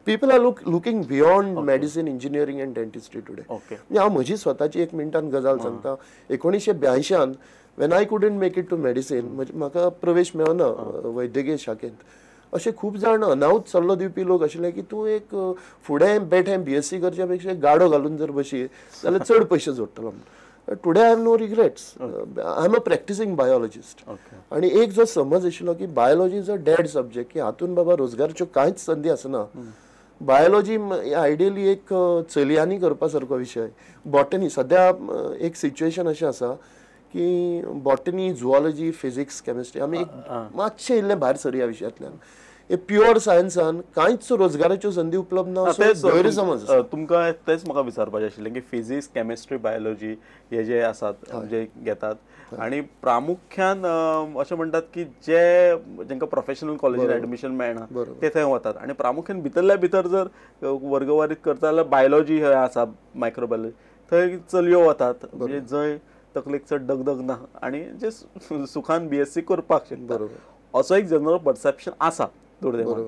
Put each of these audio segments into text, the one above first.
people are looking beyond medicine, engineering and dentistry today. हांव म्हजी स्वताची एक मिनटान गजाल सांगता. 1982 when I couldn't make it to medicine, म्हाका प्रवेश मेळना वैद्यकीय शाखेंत. अशे खूब जाण अनाहूत सल्लो दिवपी लोक आशिल्ले की तूं एक फुडें बेठें BSc करच्या पेक्षा गाडो घालून जर बशी जाल्यार चड पयशे जोडटलो. Today I have no regrets. I am a practicing biologist. आणि एक जो समज आशिल्लो की biology is a dead subject, की हातून बाबा रोजगाराच्यो कांयच संधी आसना. बायोलॉजी आयडियली एक चलयांनी करपा सारको विशय. बॉटनी सध्या एक सिच्युएशन अशें आसा की बॉटनी, झुऑलॉजी, फिजिक्स, केमिस्ट्री आमी एक मातशे इल्ले भायर सरया विशयांतल्यान. प्युअर सायन्सान कांयच रोजगाराच्यो संधी उपलब्ध ना असो गैरसमज. तुमकां तेच म्हाका विचारपाचें आशिल्लें की फिजिक्स, केमिस्ट्री, बायोलॉजी हे जे आसात जे घेतात आणि प्रामुख्यान अशें म्हणटात की जेंकां प्रोफेशनल कॉलेजीन एडमिशन मेळना ते थंय वतात आणि प्रामुख्यान भितरल्या भितर जर वर्गवारीत करता जाल्यार बायोलॉजी हे आसा, मायक्रोबायोलॉजी थंय चलयो वतात म्हणजे जंय तकलेक चड दगदग ना आणि जे सुखान BSc करपाक शकता असो एक जनरल परसेप्शन आसा दुर्दैवान.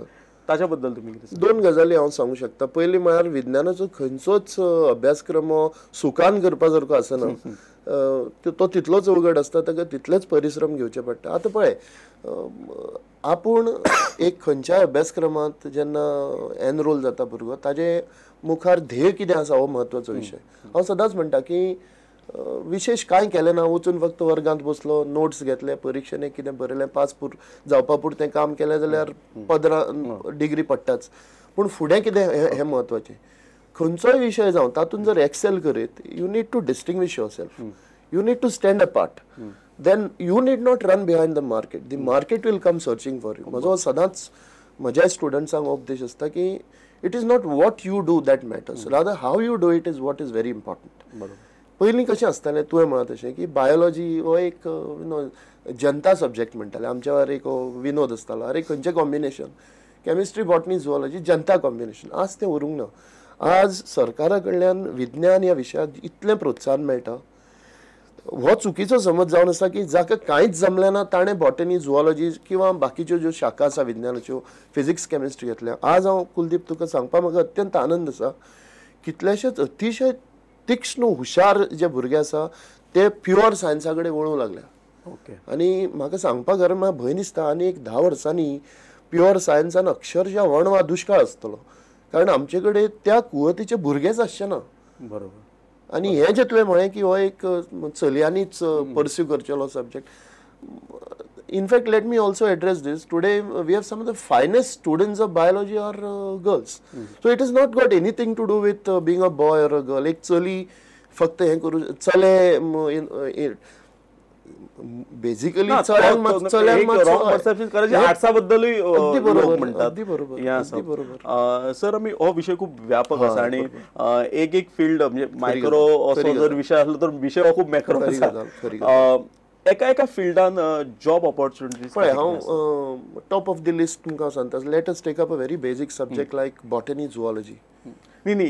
ताच्या बद्दल तुम्ही दोन गजाली हांव सांगू शकता. पयली म्हळ्यार विज्ञानाचो खंयचोच अभ्यासक्रम सुखान करपा सारको आसना. तो तितलोच अवघड आसता, ताका तितलेच परिश्रम घेवचे पडटा. आतां पळय, आपूण एक खंयच्याय अभ्यासक्रमांत जेन्ना एनरोल जाता भुरगो, ताजे मुखार ध्येय कितें आसा हो म्हत्वाचो विशय. हांव सदांच म्हणटा की विशेष कांय केलें ना, वचून फक्त वर्गांत बसलो, नोट्स घेतले, परिक्षेन कितें बरयलें, पास जावपा पुरतें काम केलें जाल्यार 15 डिग्री पडटाच. पूण फुडें कितें हें म्हत्वाचें. खंयचोय विशय जावं तातूंत जर एक्सेल करीत, you need to distinguish yourself, you need to stand apart. Then you need not run behind the market. The market will come searching for you. म्हजो सदांच म्हज्या स्टुडंट्सांक उपदेश आसता की it is not what you do that matters, rather how you do it is what is very important. पयलीं कशें आसतालें, तुवें म्हणत तशें की बायोलॉजी हो एक जनता सब्जेक्ट म्हणटाले. आमच्या वेळार एक विनोद आसतालो, अरे खंयचें कॉम्बिनेशन, केमिस्ट्री, बॉटनी, झुऑलॉजी जनता कॉम्बिनेशन. आज तें उरूंक ना. आज सरकारा कडल्यान विज्ञान ह्या विशयाक इतलें प्रोत्साहन मेळटा. हो चुकीचो समज जावन आसा की जाका कांयच जमलें ना ताणें बॉटनी, झुऑलॉजी किंवा बाकीच्यो ज्यो शाखा आसा विज्ञानाच्यो, फिजिक्स, केमिस्ट्री घेतल्या. आज हांव कुलदीप तुका सांगपा म्हाका अत्यंत आनंद आसा, कितलेशेच अतिशय तीक्ष्ण हुशार जे भुरगे आसा ते प्युअर सायन्सा कडेन वळूंक लागल्या. आनी म्हाका सांगपाक खरें म्हाका भंय दिसता आनी एक 10 वर्सांनी प्युअर सायन्सान अक्षरशः वण वा दुश्काळ आसतलो, कारण आमचे कडेन त्या कुवतीचे भुरगेच आसचे ना. बरोबर. आनी हें जे तुवें म्हळें की हो एक चलयांनीच परस्यू करचेलो subject. In fact, let me also address this. Today, we have some of the finest students of biology are girls. So it has not got anything to do with being a boy or a girl. एक चली फक्त हे करू चले basically sir आम्ही हो विषय खूप व्यापक आसा आणि एक फील्ड म्हणजे मायक्रो असो जर विषय असलो तर विषय हो खूप मॅक्रो आसा. एका फिल्डान जॉब ऑपॉर्च्युनिटीज पळय, हांव टॉप ऑफ द लिस्ट तुमकां सांगता. Let us take up a very basic subject like botany, zoology. न्ही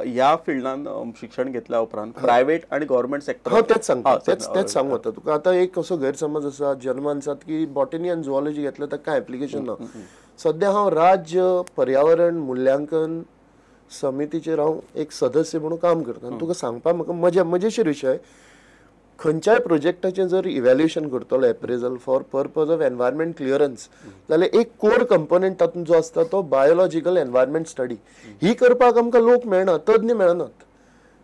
ह्या फिल्डान शिक्षण घेतल्या उपरांत प्रायव्हेट आणि गव्हर्नमेंट सेक्टर. हांव तेच सांगता, तेच सांगू वता तुका. आतां एक असो गैरसमज आसा जनमानसांत की बॉटनी आनी झुऑलॉजी घेतल्या ताका कांय एप्लिकेशन ना. सद्या हांव राज्य पर्यावरण मुल्यांकन समितीचेर हांव एक सदस्य म्हणून काम करता. आनी तुका सांगपा म्हाका मजेशीर विशय, खंयच्याय प्रोजेक्टाचें जर इव्हॅल्युएशन करतलो appraisal for purpose of environment clearance, जाल्यार एक कोर कंपोनंट तातूंत जो आसता तो बायोलॉजिकल एनवायरमेंट स्टडी. ही करपाक आमकां लोक मेळना, तज्ञ मेळनात.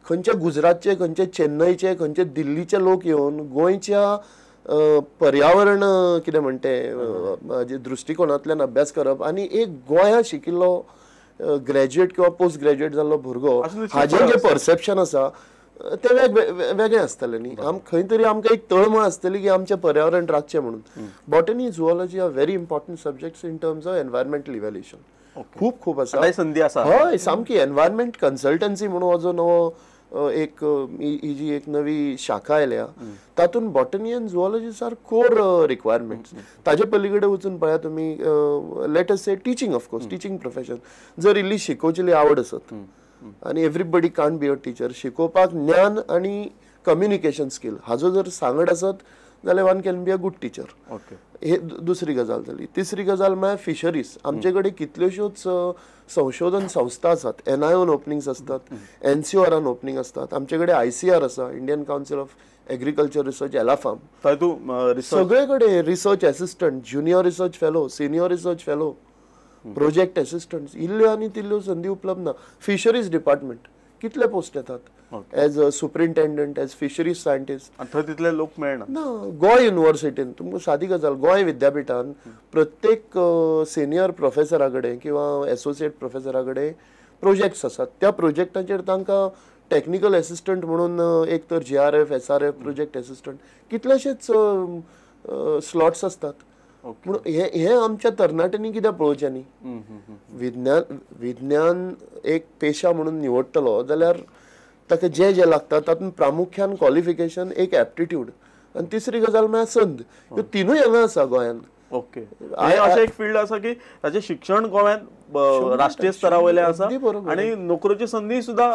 खंयचे गुजरातचे, खंयचे चेन्नईचे, खंयचे दिल्लीचे लोक येवन गोंयच्या पर्यावरण कितें म्हणटे दृश्टिकोनांतल्यान अभ्यास करप आनी एक गोंयांत शिकिल्लो ग्रॅज्युएट किंवा पोस्ट ग्रॅज्युएट जाल्लो भुरगो हाजें जें परसेप्शन आसा ते वेगळे आसतले न्ही. खंय तरी आमकां एक तळमळ आसतली की आमचें पर्यावरण राखचें म्हणून. Botany, zoology are very important subjects in terms of environmental evaluation. खूप आसा संधी आसा. हय, सामकी. एनवायरमेंट कन्सल्टन्सी म्हणून हो जो नवो एक ही जी एक नवी शाखा आयल्या तातूंत बॉटनी आनी झुऑलॉजी आर कोर रिक्वायरमेंट्स. ताजे पलीकडे वचून पळया तुमी, लेट अस से टीचिंग, ऑफकोर्स टीचिंग प्रोफेशन. जर इल्ली शिकोवचेली आवड आसत आणि everybody can't be a teacher, शिकोवपाक ज्ञान आणि कम्युनिकेशन स्किल हाजो जर सांगड आसत जाल्यार one can be a good teacher. हे दुसरी गजाल जाली. तिसरी गजाल म्हळ्यार फिशरीज. आमचे कडेन कितल्योश्योच संशोधन संस्था आसात. NIOन ओपनिंग्स असतात, NCORान ओपनिंग असतात. आमचे कडेन ICR आसा, Indian council of agriculture research, एलाफाम. थंय तूं रिसर्च सगळे कडेन research assistant, junior research fellow, senior research fellow, project assistant, इल्ल्यो आनी तिल्ल्यो संदी उपलब्ध ना. फिशरीज डिपार्टमेंट कितले पोस्ट येतात as a superintendent, as fisheries scientist. आनी थंय तितले लोक मेळना. ना, गोंय युनिव्हर्सिटीन तुमकां सादी गजाल, गोंय विद्यापीठान प्रत्येक सिनियर प्रोफेसरा कडेन किंवा एसोसिएट प्रोफेसरा कडेन प्रोजेक्ट्स आसात. त्या प्रोजेक्टाचेर तांकां टेक्निकल एसिस्टंट म्हणून एक तर JRF, SRF, प्रोजेक्ट एसिस्टंट कितलेशेच स्लॉट्स असतात. पूण हे आमच्या तरणाट्यांनी कित्याक पळोवचें न्ही. विज्ञान एक पेशा म्हणून निवडटलो जाल्यार ताका जे लागता तातूंत प्रामुख्यान क्वॉलिफिकेशन, एक एप्टिट्यूड आनी तिसरी गजाल म्हळ्यार संद. ह्यो तिनूय हांगा आसा गोंयांत. ओके. अशें एक फील्ड आसा की ताचें शिक्षण गोंयांत राष्ट्रीय स्तरा वयलें आसा आनी नोकरेची संदी सुद्धा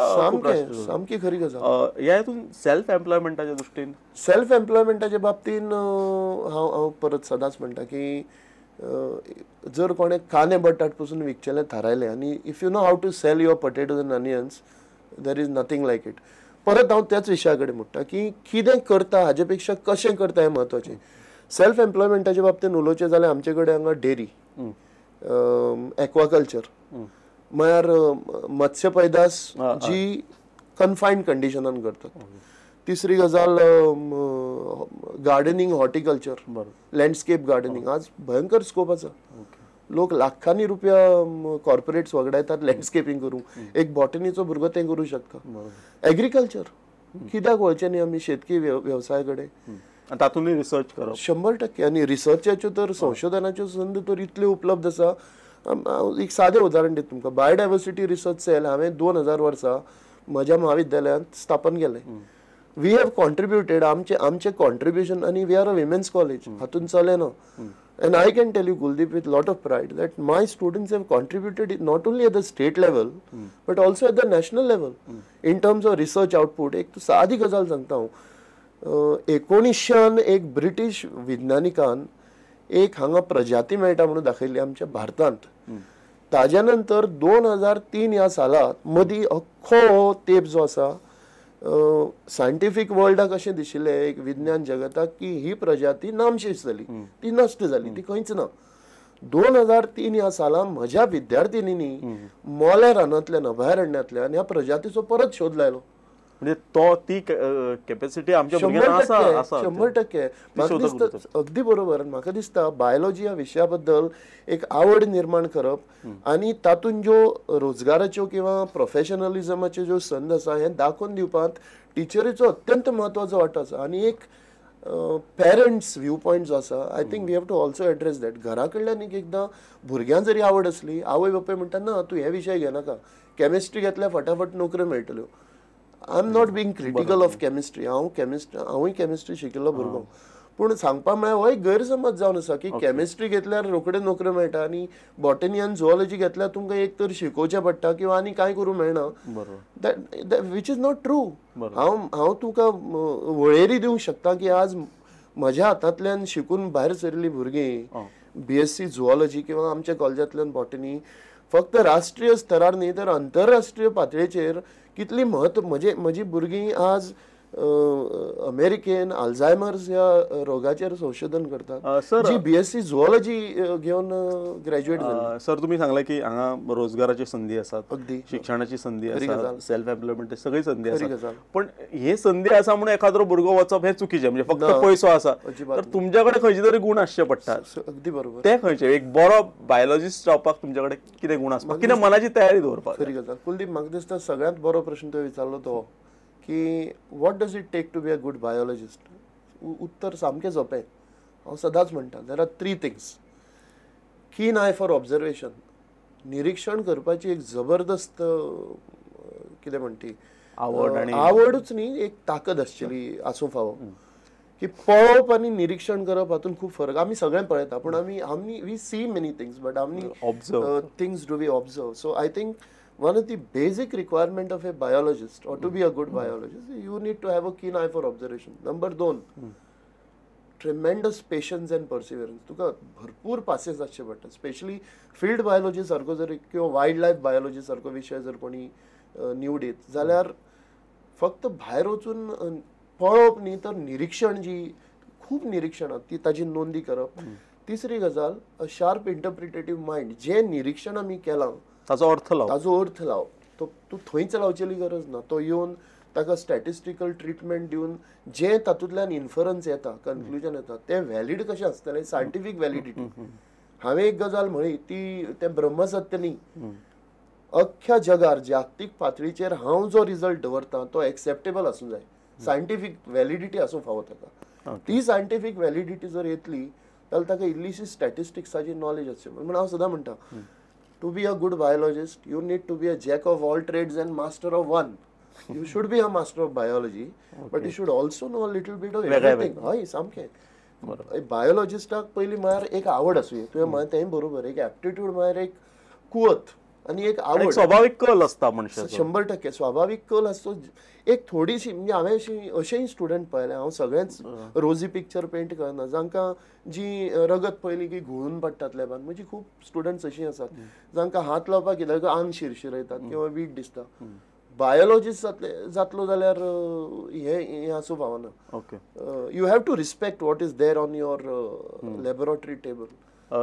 सामकी खरी गजाल. ह्या हितून सेल्फ एम्प्लॉयमेंटाच्या दृश्टीन सेल्फ एम्प्लॉयमेंटाच्या बाबतीन हांव परत सदांच म्हणटा की जर कोणे कांदे बटाट पसून विकचेले थारायले आनी if you know how to sell your potatoes and onions, there is nothing like it. परत हांव त्याच विशया कडेन म्हणटा की कितें करता हाजे पेक्षा कशें करता हें म्हत्वाचें. सेल्फ एम्प्लॉयमेंटाच्या बाबतीन उलोवचें जाल्यार आमचे कडेन हांगा डेरी, एक्वाकल्चर म्हळ्यार मत्स्य पैदास जी कन्फायन्ड कंडिशनान करतात. तिसरी गजाल गार्डनिंग, हॉर्टिकल्चर, लँडस्केप गार्डनिंग. आज भयंकर स्कोप आसा. लोक लाखांनी रुपया कॉर्पोरेट्स वगडायतात लँडस्केपिंग करूंक. एक बॉटनीचो भुरगो तें करूं शकता. एग्रीकल्चर कित्याक वळचें न्ही आमी शेतकी वेवसाया कडेन. तातूंतय रिसर्च करप 100%. आनी रिसर्चाच्यो तर संशोधनाच्यो संदी तर इतल्यो उपलब्ध आसा. एक सादें उदाहरण दिता तुमकां. बायोडायवर्सिटी रिसर्च सेल हांवें 2000 वर्सा म्हज्या महाविद्यालयांत स्थापन केलें. वी हॅव कॉन्ट्रिब्युटेड, आमचे कॉन्ट्रिब्युशन, आनी we are a women's college, हातून चलेना. And I can tell you, Kuldeep, with a lot of pride, that my students have contributed not only at the state level, but also at the national level, in terms of research output. एक सादी गजाल सांगता हांव. 1900 एक British विज्ञानिकान एक हांगा प्रजाती मेळटा म्हणून दाखयली आमच्या भारतांत. ताज्या नंतर 2003 ह्या सालांत मदीं अख्खो तेप जो आसा सायंटिफीक वर्ल्डाक अशें दिशिल्लें एक विज्ञान जगताक की ही प्रजाती नामशेष जाली, ती नश्ट जाली, ती खंयच ना. 2003 ह्या सालां म्हज्या विद्यार्थिनींनी मोल्या रानांतल्यान, अभयारण्यांतल्यान ह्या प्रजातीचो परत शोध लायलो. म्हणजे ती कॅपॅसिटी आमच्या भुरग्यांक आसा. 100%. म्हाका दिसता अगदी बरोबर. म्हाका दिसता बायोलॉजी ह्या विशया बद्दल एक आवड निर्माण करप आनी तातूंत ज्यो रोजगाराच्यो किंवा प्रोफेशनलिझमाच्यो ज्यो संद आसा हें दाखोवन दिवपांत टिचरीचो अत्यंत म्हत्वाचो वांटो आसा. आनी एक पेरंट्स व्यू पॉयंट जो आसा, I think we have to also address that. घरा कडल्यान एकदां भुरग्यांक जरी आवड असली, आवय बापूय म्हणटा ना तूं हे विशय घेनाका, केमिस्ट्री घेतल्यार फटाफट नोकऱ्यो मेळटल्यो. I am not being critical of chemistry. हांवूय केमिस्ट्री शिकिल्लो भुरगो. पूण सांगपा म्हळ्यार हो एक गैरसमज जावन आसा की केमिस्ट्री घेतल्यार रोखडे नोकऱ्यो मेळटा आनी बॉटनी आनी झुऑलॉजी घेतल्यार तुमकां एक तर शिकोवचें पडटा किंवा आनी कांय करूं मेळना. Which is not true. हांव तुका वळेरी दिवंक शकता की आज म्हज्या हातांतल्यान शिकून भायर सरली भुरगीं BSc झुऑलॉजी किंवा आमच्या कॉलेजांतल्यान बॉटनी फक्त राष्ट्रीय स्तरार न्ही तर आंतरराष्ट्रीय पातळेचेर कितली म्हजी भुरगीं आज अमेरिकेन अल्झायमर्स ह्या रोगाचेर संशोधन करतात, जी BSc झुऑलॉजी घेवन ग्रॅज्युएट जाली. सर तुम्ही सांगला की हांगा रोजगाराची संधी आसात, अगदी शिक्षणाची संधी आसा, सेल्फ एम्प्लॉयमेंट सगळी संधी आसा. पण हे संधी आसा म्हणून एखादो भुरगो वचप हे चुकीचें. म्हणजे फक्त पयसो आसा तर तुमच्याकडे खंयचे तरी गुण आसचे पडटात. अगदी बरोबर. ते खंयचे एक बरो बायोलॉजिस्ट जावपाक तुमच्याकडे कितें गुण आसपाक, कितें मनाची तयारी दवरपाक? खरी गजाल. कुलदीप, म्हाका दिसता सगळ्यात बरो प्रश्न तुवें विचारलो तो की what does it take to be a good biologist. उत्तर सामकें सोंपें. हांव सदांच म्हणटा there are 3 things. Keen eye for observation, निरीक्षण करपाची एक जबरदस्त कितें म्हणटी आवडूच न्ही, एक ताकद आसचेली आसूं फावो. की पळोवप आनी निरीक्षण करप हातून खूब फरक. आमी सगळें पळयता पूण आमी we see many things but आमी things do we observe. So I think one of the basic requirement of a biologist or to be a good biologist, you need to have a keen eye for observation. Number 2, tremendous patience and perseverance. तुका भरपूर पासेस आसचे पडटा. Specially field biology सारको जर किंवा wild life biology सारको विशय जर कोणी निवडीत जाल्यार फक्त भायर वचून पळोवप न्ही तर निरीक्षण जी खूप निरीक्षणां ती ताजी नोंदी करप. तिसरी गजाल शार्प इंटरप्रिटेटिव्ह मायंड. जे निरीक्षण आमी केलां ताचो अर्थ लावप. तो तूं थंयच लावचेली गरज ना. तो येवन ताका स्टॅटिस्टिकल ट्रिटमेंट दिवन जे तातूंतल्यान इन्फरन्स येता, कन्क्लुजन येता, ते व्हॅलीड कशें आसतलें, सायंटिफीक व्हॅलिडिटी. हांवें एक गजाल म्हळी ती तें ब्रह्मसत्य न्ही. अख्ख्या जगार जागतीक पातळीचेर हांव जो रिजल्ट दवरतां तो एक्सेप्टेबल आसूंक जाय. सायंटिफीक व्हॅलिडिटी आसूंक फावो ताका. ती सायंटिफीक व्हॅलिडिटी जर येतली जाल्यार ताका इल्लीशी स्टॅटिस्टिक्साची नॉलेज आसची. म्हणून हांव सदां म्हणटा, to be a good biologist you need to be a jack of all trades and master of one. You should be a master of biology, but you should also know a little bit of everything. हय सामकें. बायोलॉजिस्टाक पयलीं म्हळ्यार एक आवड आसूं. तुवें म्हळें तें बरोबर. एक एप्टिट्यूड म्हळ्यार एक कुवत आनी एक आवड, स्वाभाविक कल आसता मनशाचो. 100% स्वाभाविक कल आसतो. एक थोडीशी म्हणजे हांवें अशेंय स्टुडंट पळयले. हांव सगळेंच रोजी पिक्चर पेंट करना. जांकां जी रगत पयली की घुंवळून पडटात लॅबान. म्हणजे खूब स्टुडंट्स अशीं आसात जांकां हात लावपाक कित्याक आंग शिरशिरयतात किंवा वीट दिसता. बायोलॉजिस्ट जातलो जाल्यार हे आसूं फावना. Okay. You have to respect what is there on your laboratory table.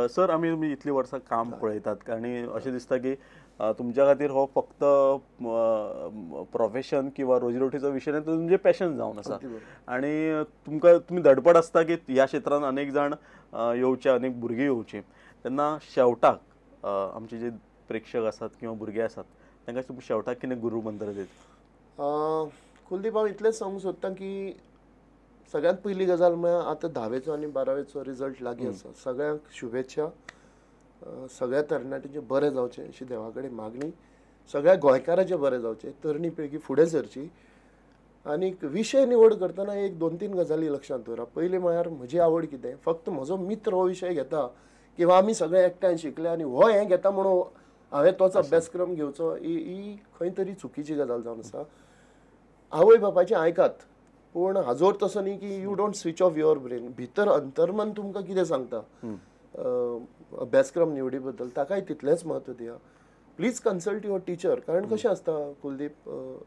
Sir आमी तुमी इतलीं वर्सां काम पळयतात आनी अशें दिसता की तुमच्या खातीर हो फक्त प्रोफेशन किंवा रोजीरोटीचो विशय न्ही, तो तुमचें पॅशन जावन आसा. आनी तुमी धडपड आसता की ह्या क्षेत्रांत अनेक जाण येवचे, अनेक भुरगीं येवची. तेन्ना शेवटाक आमचे जे प्रेक्षक आसात किंवा भुरगे आसात तांकां तुमी शेवटाक कितें गुरू मंत्र दिता? कुलदीप, हांव इतलेंच सांगूंक सोदतां की सगळ्यांत पयली गजाल म्हळ्यार आतां 10वेचो आनी 12वेचो रिजल्ट लागीं आसा. सगळ्यांक शुभेच्छा. सगळ्या तरणाट्यांचें बरें जावचें अशी देवा कडेन मागणी. सगळ्या गोंयकारांचें बरें जावचें. तरणी पिळगी फुडें सरची. आनी विशय निवड करतना एक 2-3 गजाली लक्षांत दवरा. पयली म्हळ्यार म्हजी आवड कितें. फक्त म्हजो मित्र हो विशय घेता किंवा आमी सगळे एकठांय शिकले आनी हो हें घेता म्हणून हांवें तोच अभ्यासक्रम घेवचो, ही खंय तरी चुकीची गजाल जावन आसा. आवय बापायचें आयकात, पूण हाजो अर्थ तसो न्ही की you don't switch off your brain. भितर अंतर्मन तुमकां कितें सांगता अभ्यासक्रम निवडी बद्दल ताकाय तितलेंच म्हत्व दिया. Please consult your teacher. कारण कशें आसता कुलदीप,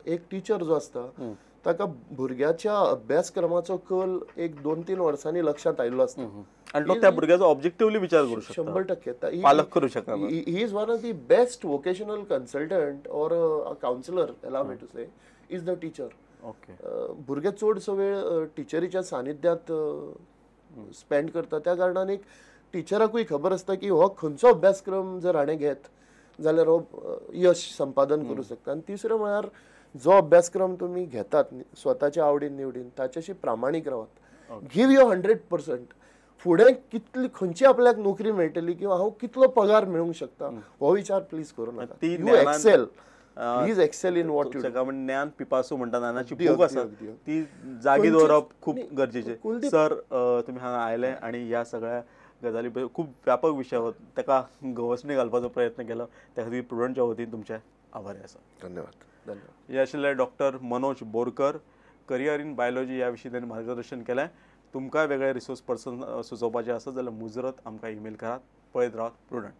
एक टीचर जो आसता ताका भुरग्याच्या अभ्यासक्रमाचो कल एक 2-3 वर्सांनी लक्षांत आयिल्लो आसता. आनी तो त्या भुरग्याचो ऑब्जेक्टिवली विचार करूं शकता. 100% पालक करूं शकता. He is one of the best vocational consultant or a counsellor, allow me to say, is the teacher. Okay. भुरगे चडसो वेळ टिचरीच्या सानिध्यात स्पेंड करता. त्या कारणान एक टिचराकूय खबर आसता की हो खंयचो अभ्यासक्रम जर हाणें घेत जाल्यार हो यश संपादन करूं शकता. आनी तिसरें म्हळ्यार जो अभ्यासक्रम तुमी घेतात स्वताच्या आवडीन निवडीन ताच्याशी प्रामाणीक रावात. Give your 100%. फुडें कितली खंयची आपल्याक नोकरी मेळटली किंवा हांव कितलो पगार मेळूंक शकता हो विचार प्लीज करूं नाका. You excel. Please excel in what you do. ज्ञान पिपासू म्हणटा, ज्ञानाची भूक आसा ती जागी दवरप खूप गरजेचें. सर तुमी हांगा आयले आनी ह्या सगळ्या गजाली खूब व्यापक विशय ताका गवसणी घालपाचो प्रयत्न केलो. त्या खातीर प्रुडंटच्या वतीन तुमचे आभारी आसा. धन्यवाद. हे आशिल्ले doctor Manoj Borkar. Career in biology ह्या विशीं तांणी मार्गदर्शन केलें. तुमकांय वेगळे रिसोर्स पर्सन सुचोवपाचे आसत जाल्यार मुजरत आमकां ईमेल करात. पळयत रावात प्रुडंट.